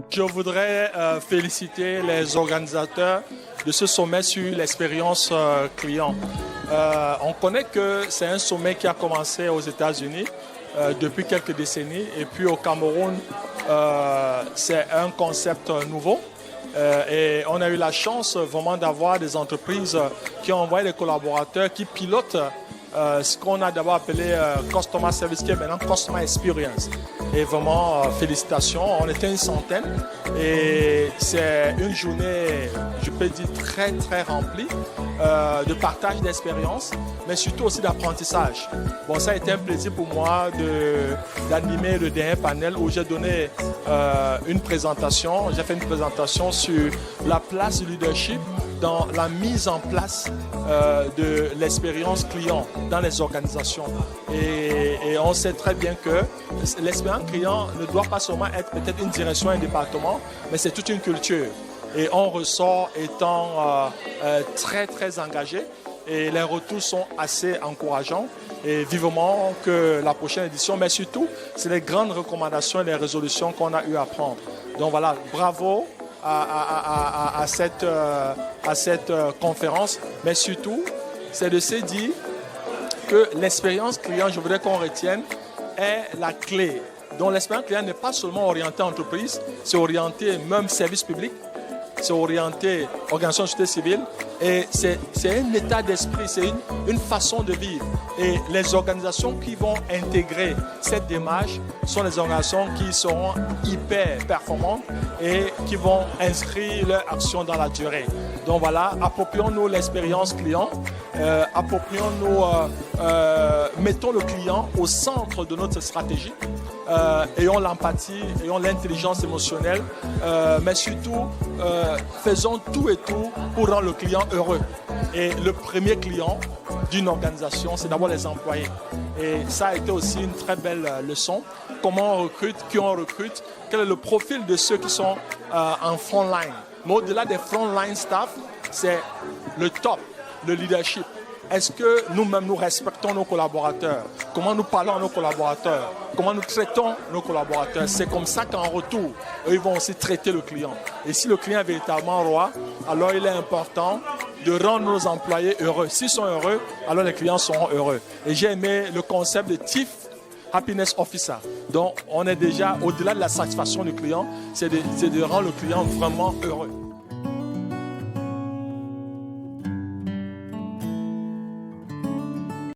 Je voudrais féliciter les organisateurs de ce sommet sur l'expérience client. On connaît que c'est un sommet qui a commencé aux États-Unis depuis quelques décennies et puis au Cameroun, c'est un concept nouveau. Et on a eu la chance vraiment d'avoir des entreprises qui ont envoyé des collaborateurs qui pilotent ce qu'on a d'abord appelé Customer Service, qui est maintenant Customer Experience. Et vraiment, félicitations, on était une centaine et c'est une journée, je peux dire, très très remplie de partage d'expérience, mais surtout aussi d'apprentissage. Bon, ça a été un plaisir pour moi d'animer le dernier panel où j'ai donné une présentation, j'ai fait une présentation sur la place du leadership dans la mise en place de l'expérience client dans les organisations. Et on sait très bien que l'expérience client ne doit pas seulement être peut-être une direction, un département, mais c'est toute une culture. Et on ressort étant très très engagé et les retours sont assez encourageants. Et vivement que la prochaine édition, mais surtout, c'est les grandes recommandations et les résolutions qu'on a eu à prendre. Donc voilà, bravo à cette conférence, mais surtout, c'est de se dire que l'expérience client, je voudrais qu'on retienne, est la clé. Donc l'expérience client n'est pas seulement orientée entreprise, c'est orienté même service public, c'est orienté organisation de société civile et c'est un état d'esprit, c'est une façon de vivre. Et les organisations qui vont intégrer cette démarche sont les organisations qui seront hyper performantes et qui vont inscrire leur action dans la durée. Donc voilà, approprions-nous l'expérience client, mettons le client au centre de notre stratégie, ayons l'empathie, ayons l'intelligence émotionnelle, mais surtout faisons tout et tout pour rendre le client heureux. Et le premier client d'une organisation, c'est d'abord les employés. Et ça a été aussi une très belle leçon. Comment on recrute, qui on recrute, quel est le profil de ceux qui sont en front line. Mais au-delà des front line staff, c'est le top, le leadership. Est-ce que nous-mêmes, nous respectons nos collaborateurs? Comment nous parlons à nos collaborateurs? Comment nous traitons nos collaborateurs? C'est comme ça qu'en retour, eux, ils vont aussi traiter le client. Et si le client est véritablement roi, alors il est important de rendre nos employés heureux. S'ils sont heureux, alors les clients seront heureux. Et j'ai aimé le concept de Chief Happiness Officer. Donc, on est déjà au-delà de la satisfaction du client, c'est de rendre le client vraiment heureux.